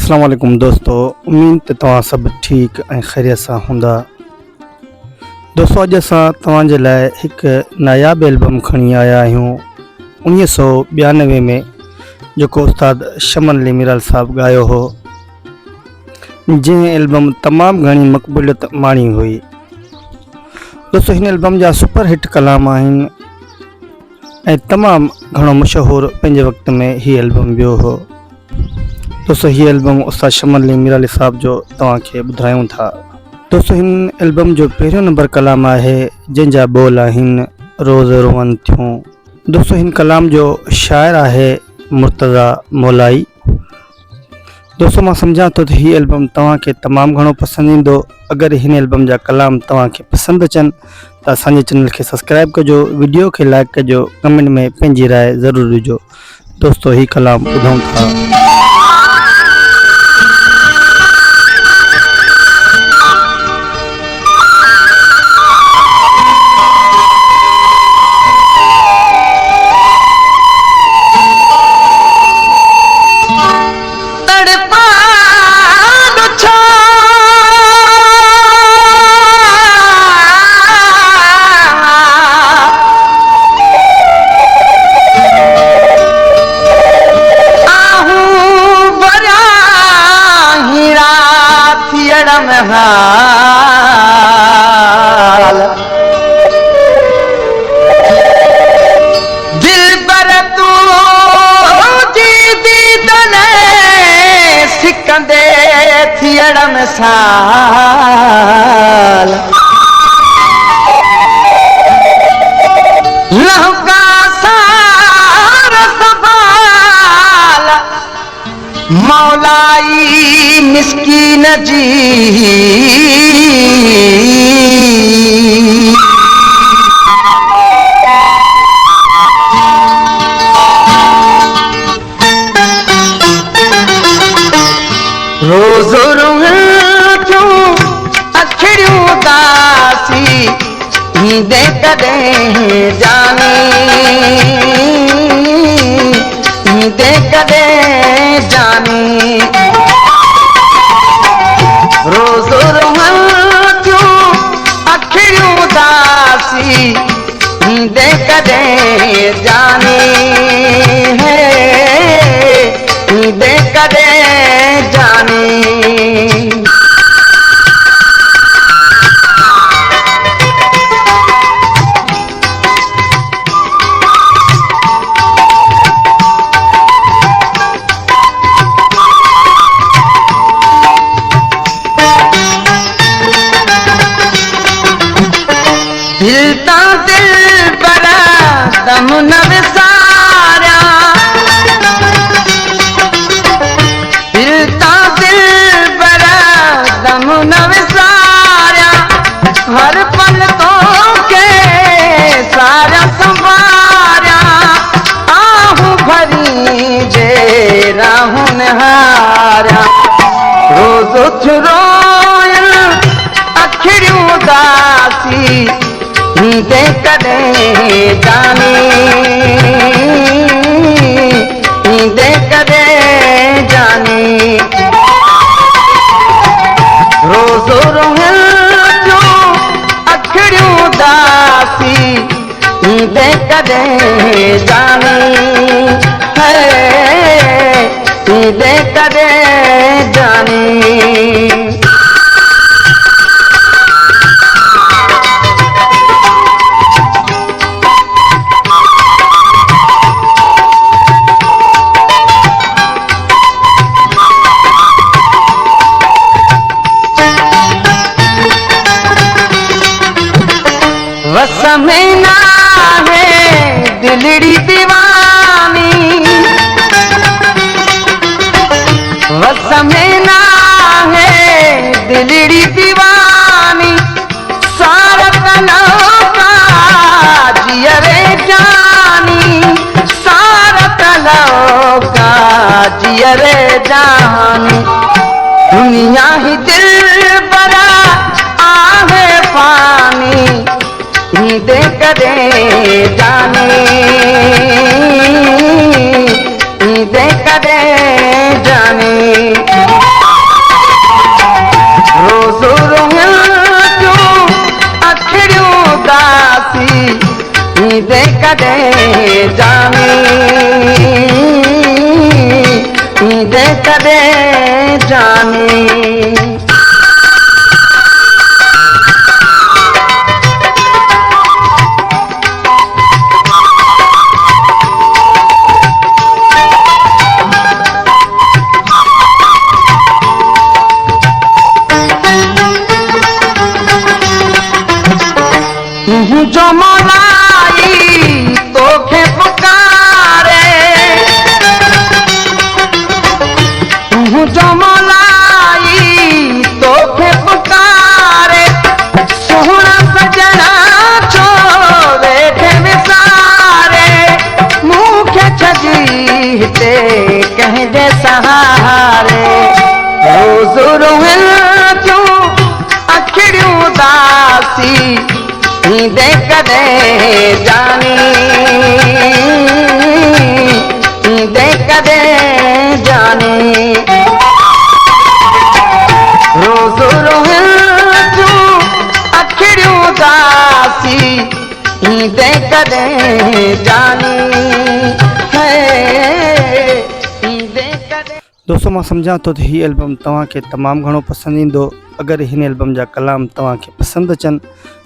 अस्सलाम वालेकुम दोस्तों, उम्मीद त तव्हां सभु ठीक ऐं ख़ैरियत सां हूंदा। दोस्तों, अॼु असां तव्हांजे लाइ हिकु नायाबु एल्बम खणी आया आहियूं 1992 में, जेको उस्ताद शमन अली मीराल साहब ॻायो हो, जंहिं एल्बम तमामु घणी मक़बूलियत माणी हुई। दोस्तों, हिन एल्बम जा सुपर हिट कलाम आहिनि ऐं तमामु घणो मशहूरु पंहिंजे वक़्त में हीअ एल्बम वियो हो। दोस्तों, हीअ एल्बम उस्ताद शमन अली मीराली साहब जो तव्हांखे ॿुधायूं था। दोस्तों, हिन एल्बम जो पहिरियों नंबर कलाम आहे जंहिंजा बोल आहिनि रोज़ रोवन थियूं। दोस्तों, हिन कलाम जो शाइर आहे मुर्तज़ा मौलाई। दोस्तों, मां सम्झां थो त हीअ एल्बम तव्हांखे तमामु घणो पसंदि ईंदो। अगरि हिन एल्बम जा कलाम तव्हांखे पसंदि अचनि त असांजे चैनल खे सब्सक्राइब कजो, वीडियो खे लाइक कजो, कमेंट में पंहिंजी राय ज़रूरु ॾिजो। दोस्तों, हीअ कलाम ॿुधूं था। दिल पर तू जी तने सिकंदे थियण में साल लहुका सार सवाल मौलाई मिस्कीन जी रोज़ रूहूं अखियूं दासी दे कॾहिं जानी दे कॾहिं जानी रोज़ रूहूं अखियूं दासी दे कॾहिं जानी है दे कॾहिं जानी। दिल ता दिल बड़ा दम न विसारिया, दिल ता दिल बड़ा दम न विसारिया, हर पल तो के सारा संवारिया, आहू भरी जे राहू निहारिया, रोज़ उथ रोयल अखियूं दासी दे कॾहिं जानी दे कॾहिं जानी। रोज़ रूहूं अखियूं दासी दे कॾहिं जानी है दे कॾहिं जानी। वस में ना है दिलड़ी दीवानी, वस में ना है दिलड़ी दीवानी, सारा तनों का जियरे जानी, सारा तनों का जियरे जानी, दुनिया ही दिल बड़ा आहे पानी दे कॾहिं जानी दे कॾहिं जानी। कदे जानी। जो मौलाई तोखे पुकारे, जो मौलाई तोखे पुकारे, सोहना सजना छो वेठे विसारे, मूंखे छॾी हिते कंहिंजे सहारे। रोज़ रोहन तूं अखिड़ियूं उदासी दे कदे जानी, दे कदे जानी। रोज़ रोहन तूं अखिड़ियूं उदासी दे कदे जानी है, दे कदे। दोस्तों मां सम्झां थो त हीअ एल्बम तव्हांखे तमामु घणो पसंदि ईंदो। अगरि हिन एल्बम जा कलाम तव्हांखे पसंदि अचनि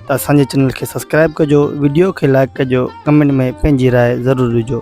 त असांजे चैनल खे सब्सक्राइब कजो, वीडियो खे लाइक कजो, कमेंट में पंहिंजी राय ज़रूरु ॾिजो।